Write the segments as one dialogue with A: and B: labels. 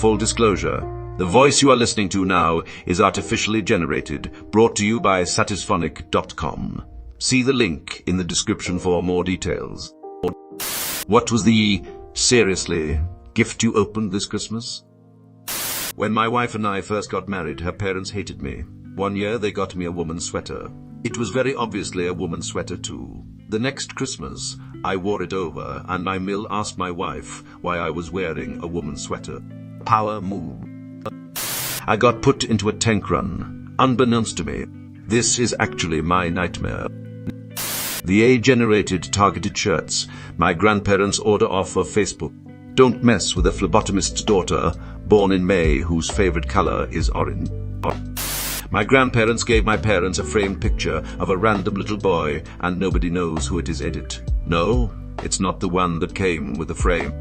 A: Full disclosure, the voice you are listening to now is artificially generated, brought to you by satisphonic.com. See the link in the description for more details. What was the, seriously, gift you opened this Christmas? When my wife and I first got married, her parents hated me. One year they got me a woman's sweater. It was very obviously a woman's sweater too. The next Christmas, I wore it over, and my mill asked my wife why I was wearing a woman's sweater. Power move. I got put into a tank run, unbeknownst to me. This is actually my nightmare. The age-generated targeted shirts my grandparents order off of Facebook. Don't mess with a phlebotomist's daughter, born in May, whose favorite color is orange. My grandparents gave my parents a framed picture of a random little boy, and nobody knows who it is edit. No, it's not the one that came with the frame.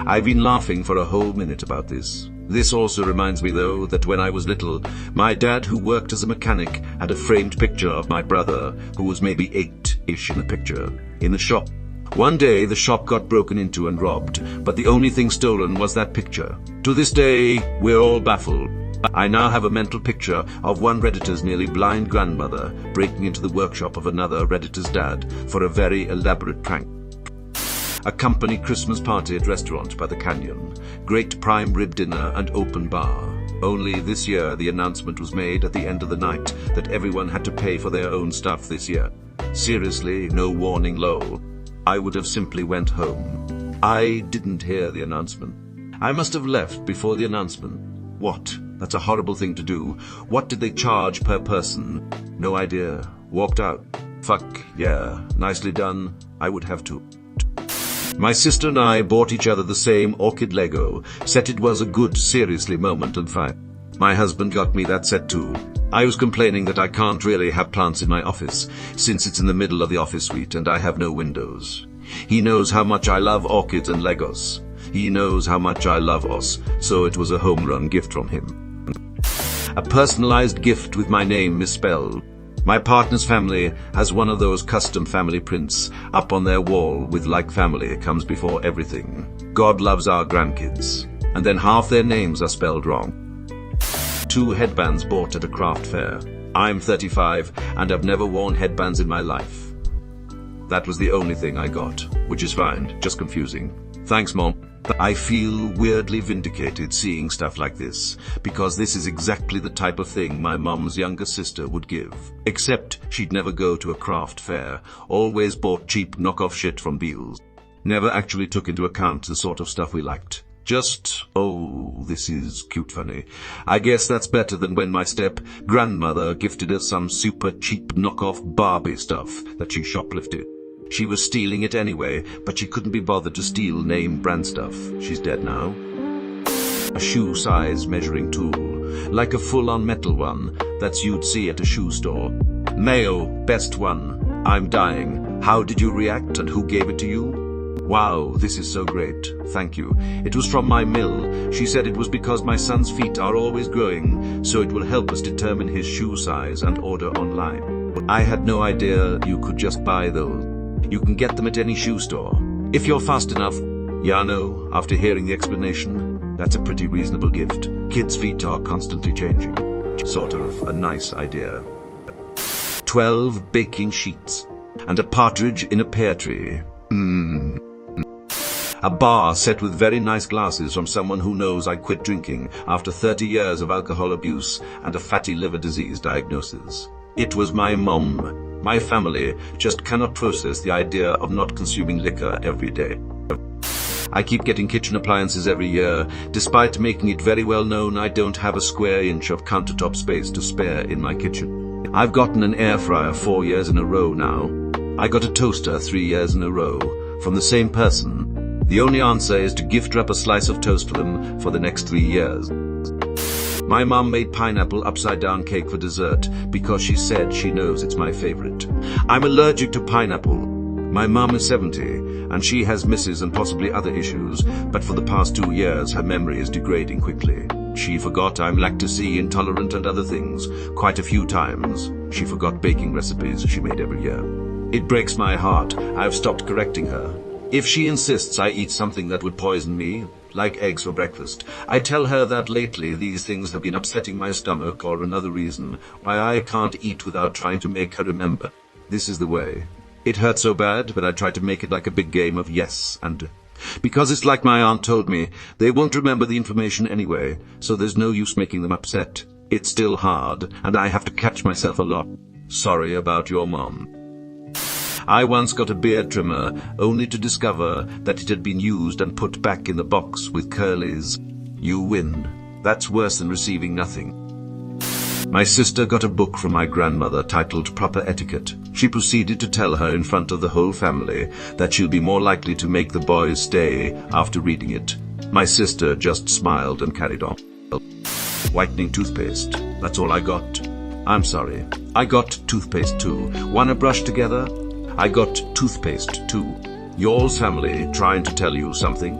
A: I've been laughing for a whole minute about this. This also reminds me, though, that when I was little, my dad, who worked as a mechanic, had a framed picture of my brother, who was maybe 8-ish in the picture, in the shop. One day, the shop got broken into and robbed, but the only thing stolen was that picture. To this day, we're all baffled. I now have a mental picture of one Redditor's nearly blind grandmother breaking into the workshop of another Redditor's dad for a very elaborate prank. A company Christmas party at restaurant by the canyon, great prime rib dinner and open bar. Only this year the announcement was made at the end of the night that everyone had to pay for their own stuff this year. Seriously, no warning lol. I would have simply went home. I didn't hear the announcement. I must have left before the announcement. What? That's a horrible thing to do. What did they charge per person? No idea. Walked out. Fuck, yeah. Nicely done. I would have to. My sister and I bought each other the same orchid Lego set. It was a good, seriously moment and fine. My husband got me that set too. I was complaining that I can't really have plants in my office, since it's in the middle of the office suite and I have no windows. He knows how much I love orchids and Legos. He knows how much I love us, so it was a home run gift from him. A personalized gift with my name misspelled. My partner's family has one of those custom family prints up on their wall with "like family comes before everything. God loves our grandkids." And then half their names are spelled wrong. 2 headbands bought at a craft fair. I'm 35 and I've never worn headbands in my life. That was the only thing I got, which is fine, just confusing. Thanks, Mom. I feel weirdly vindicated seeing stuff like this, because this is exactly the type of thing my mom's younger sister would give. Except she'd never go to a craft fair, always bought cheap knockoff shit from Beals. Never actually took into account the sort of stuff we liked. Just, oh, this is cute funny. I guess that's better than when my step-grandmother gifted us some super cheap knockoff Barbie stuff that she shoplifted. She was stealing it anyway, but she couldn't be bothered to steal name brand stuff. She's dead now. A shoe size measuring tool, like a full-on metal one that's you'd see at a shoe store. Mayo, best one. I'm dying. How did you react and who gave it to you? Wow, this is so great. Thank you. It was from my mill. She said it was because my son's feet are always growing, so it will help us determine his shoe size and order online. I had no idea you could just buy those. You can get them at any shoe store. If you're fast enough. Yeah, no, after hearing the explanation, that's a pretty reasonable gift. Kids' feet are constantly changing. Sort of a nice idea. 12 baking sheets and a partridge in a pear tree. A bar set with very nice glasses from someone who knows I quit drinking after 30 years of alcohol abuse and a fatty liver disease diagnosis. It was my mom. My family just cannot process the idea of not consuming liquor every day. I keep getting kitchen appliances every year, despite making it very well known I don't have a square inch of countertop space to spare in my kitchen. I've gotten an air fryer 4 years in a row now. I got a toaster 3 years in a row from the same person. The only answer is to gift wrap a slice of toast for them for the next 3 years. My mom made pineapple upside-down cake for dessert because she said she knows it's my favorite. I'm allergic to pineapple. My mom is 70, and she has misses and possibly other issues, but for the past 2 years her memory is degrading quickly. She forgot I'm lactose intolerant and other things quite a few times. She forgot baking recipes she made every year. It breaks my heart. I've stopped correcting her. If she insists I eat something that would poison me, like eggs for breakfast. I tell her that lately these things have been upsetting my stomach, or another reason why I can't eat without trying to make her remember. This is the way. It hurt so bad, but I try to make it like a big game of yes and... Because it's like my aunt told me, they won't remember the information anyway, so there's no use making them upset. It's still hard, and I have to catch myself a lot. Sorry about your mom. I once got a beard trimmer, only to discover that it had been used and put back in the box with curlies. You win. That's worse than receiving nothing. My sister got a book from my grandmother titled Proper Etiquette. She proceeded to tell her in front of the whole family that she'll be more likely to make the boys stay after reading it. My sister just smiled and carried on. Whitening toothpaste. That's all I got. I'm sorry. I got toothpaste too. Wanna brush together? I got toothpaste too. Yours family trying to tell you something?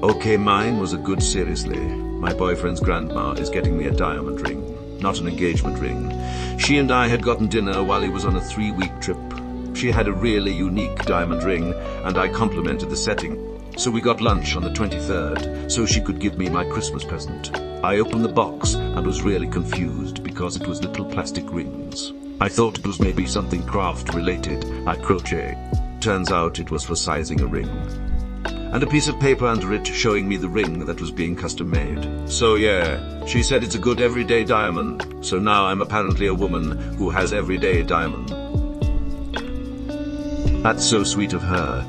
A: Okay, mine was a good seriously. My boyfriend's grandma is getting me a diamond ring. Not an engagement ring. She and I had gotten dinner while he was on a 3-week trip. She had a really unique diamond ring, and I complimented the setting. So we got lunch on the 23rd, so she could give me my Christmas present. I opened the box and was really confused because it was little plastic rings. I thought it was maybe something craft related, like crochet. Turns out it was for sizing a ring. And a piece of paper under it showing me the ring that was being custom made. So yeah, she said it's a good everyday diamond. So now I'm apparently a woman who has everyday diamond. That's so sweet of her.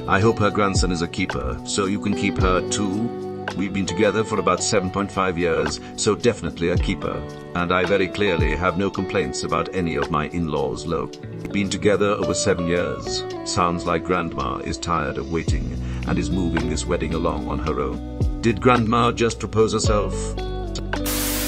A: I hope her grandson is a keeper, so you can keep her too. We've been together for about 7.5 years, so definitely a keeper. And I very clearly have no complaints about any of my in-laws, look. Been together over 7 years. Sounds like Grandma is tired of waiting and is moving this wedding along on her own. Did Grandma just propose herself?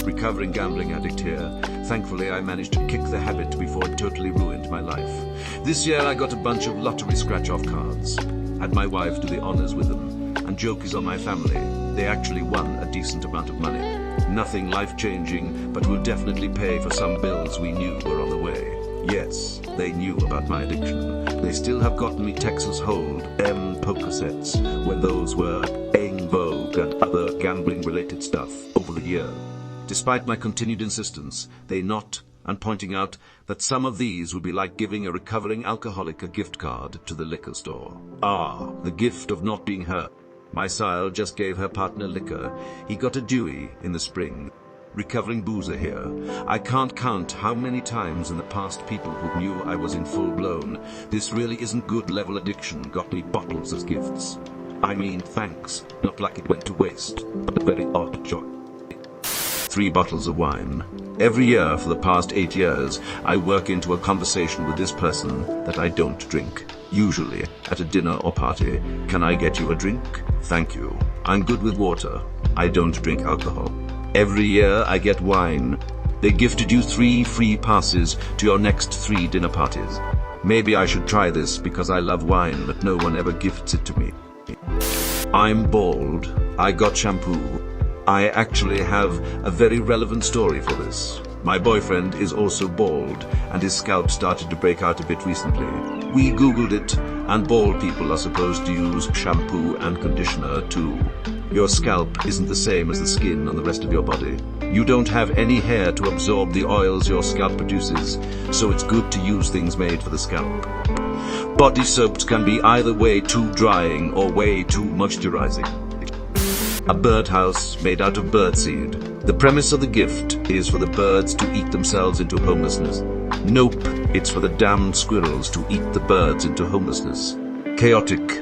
A: Recovering gambling addict here. Thankfully, I managed to kick the habit before it totally ruined my life. This year I got a bunch of lottery scratch-off cards. Had my wife do the honors with them. And joke is on my family. They actually won a decent amount of money. Nothing life-changing, but will definitely pay for some bills we knew were on the way. Yes, they knew about my addiction. They still have gotten me Texas Hold poker sets when those were en vogue and other gambling-related stuff over the year. Despite my continued insistence, they not and pointing out that some of these would be like giving a recovering alcoholic a gift card to the liquor store. Ah, the gift of not being hurt. My sire just gave her partner liquor. He got a Dewey in the spring. Recovering boozer here. I can't count how many times in the past people who knew I was in full-blown "this really isn't good" level addiction got me bottles as gifts. I mean, thanks, not like it went to waste, but a very odd joy. 3 bottles of wine. Every year for the past 8 years, I work into a conversation with this person that I don't drink. Usually, at a dinner or party, "Can I get you a drink? Thank you. I'm good with water. I don't drink alcohol." Every year I get wine. They gifted you 3 free passes to your next 3 dinner parties. Maybe I should try this because I love wine, but no one ever gifts it to me. I'm bald. I got shampoo. I actually have a very relevant story for this. My boyfriend is also bald, and his scalp started to break out a bit recently. We Googled it, and bald people are supposed to use shampoo and conditioner too. Your scalp isn't the same as the skin on the rest of your body. You don't have any hair to absorb the oils your scalp produces, so it's good to use things made for the scalp. Body soaps can be either way too drying or way too moisturizing. A birdhouse made out of birdseed. The premise of the gift is for the birds to eat themselves into homelessness. Nope, it's for the damned squirrels to eat the birds into homelessness. Chaotic.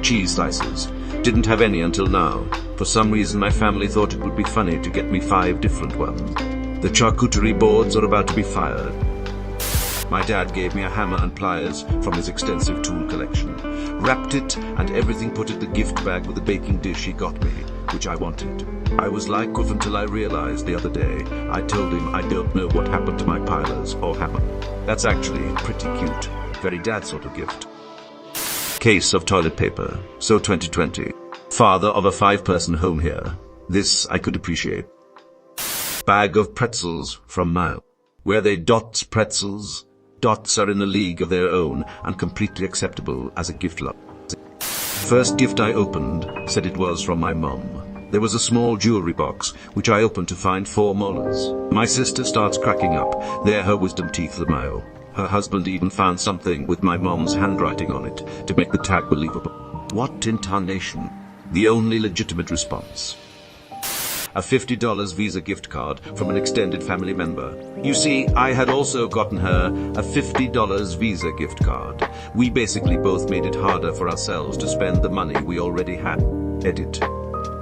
A: Cheese slices. Didn't have any until now. For some reason my family thought it would be funny to get me 5 different ones. The charcuterie boards are about to be fired. My dad gave me a hammer and pliers from his extensive tool collection. Wrapped it and everything put in the gift bag with the baking dish he got me, which I wanted. I was like off until I realized the other day. I told him I don't know what happened to my pilers or hammer. That's actually pretty cute. Very dad sort of gift. Case of toilet paper. So 2020. Father of a 5-person home here. This I could appreciate. Bag of pretzels from Mile. Were they Dots pretzels? Dots are in a league of their own and completely acceptable as a gift lot. First gift I opened said it was from my mum. There was a small jewelry box, which I opened to find 4 molars. My sister starts cracking up. There her wisdom teeth smile. Her husband even found something with my mom's handwriting on it to make the tag believable. What in tarnation? The only legitimate response. A $50 Visa gift card from an extended family member. You see, I had also gotten her a $50 Visa gift card. We basically both made it harder for ourselves to spend the money we already had. Edit.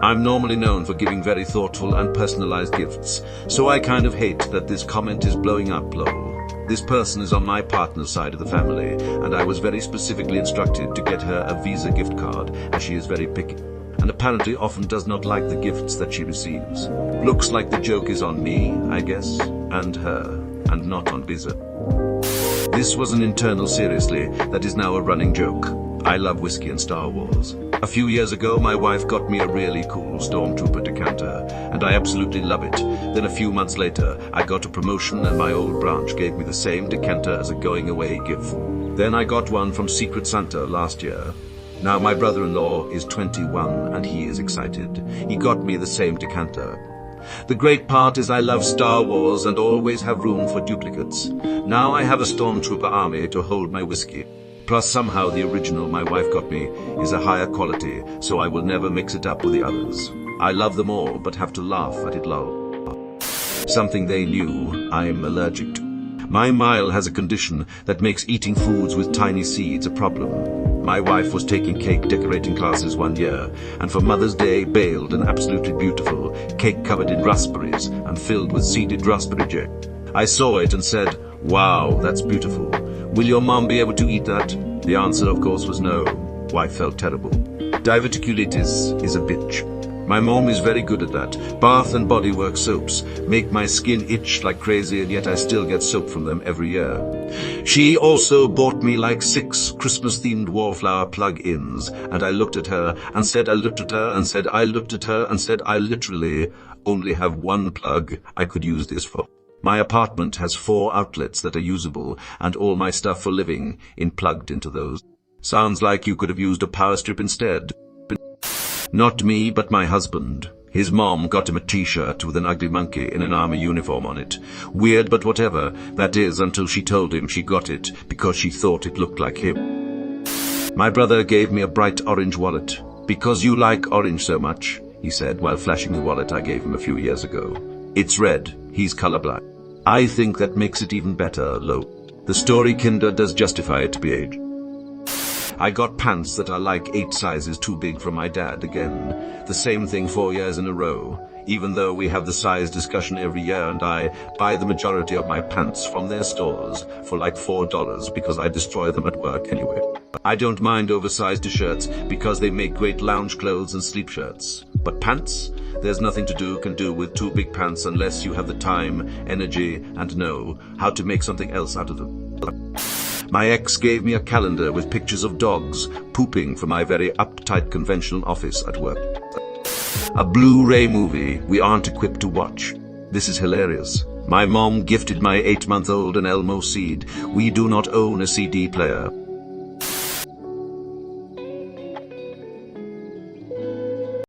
A: I'm normally known for giving very thoughtful and personalized gifts, so I kind of hate that this comment is blowing up, lol. This person is on my partner's side of the family, and I was very specifically instructed to get her a Visa gift card, as she is very picky, and apparently often does not like the gifts that she receives. Looks like the joke is on me, I guess, and her, and not on Visa. This was an internal seriously that is now a running joke. I love whiskey and Star Wars. A few years ago, my wife got me a really cool Stormtrooper decanter, and I absolutely love it. Then a few months later, I got a promotion and my old branch gave me the same decanter as a going-away gift. Then I got one from Secret Santa last year. Now my brother-in-law is 21 and he is excited. He got me the same decanter. The great part is I love Star Wars and always have room for duplicates. Now I have a Stormtrooper army to hold my whiskey. Plus somehow the original my wife got me is a higher quality, so I will never mix it up with the others. I love them all, but have to laugh at it, lol. Something they knew I'm allergic to. My Mile has a condition that makes eating foods with tiny seeds a problem. My wife was taking cake decorating classes one year, and for Mother's Day bailed an absolutely beautiful cake covered in raspberries and filled with seeded raspberry jam. I saw it and said, "Wow, that's beautiful. Will your mom be able to eat that?" The answer, of course, was no. Wife felt terrible. Diverticulitis is a bitch. My mom is very good at that. Bath and body work soaps make my skin itch like crazy, and yet I still get soap from them every year. She also bought me like 6 Christmas-themed wallflower plug-ins, and I looked at her and said I looked at her and said I looked at her and said I literally only have one plug I could use this for. My apartment has 4 outlets that are usable, and all my stuff for living plugged into those. Sounds like you could have used a power strip instead. Not me, but my husband. His mom got him a t-shirt with an ugly monkey in an army uniform on it. Weird, but whatever. That is, until she told him she got it because she thought it looked like him. My brother gave me a bright orange wallet. "Because you like orange so much," he said while flashing the wallet I gave him a few years ago. "It's red. He's colorblind." I think that makes it even better, low. The story Kinder does justify it to be aged. I got pants that are like 8 sizes too big for my dad again. The same thing 4 years in a row, even though we have the size discussion every year and I buy the majority of my pants from their stores for like $4 because I destroy them at work anyway. I don't mind oversized shirts because they make great lounge clothes and sleep shirts. But pants? There's nothing to do with 2 big pants unless you have the time, energy, and know how to make something else out of them. My ex gave me a calendar with pictures of dogs pooping for my very uptight conventional office at work. A Blu-ray movie we aren't equipped to watch. This is hilarious. My mom gifted my 8-month-old an Elmo seed. We do not own a CD player.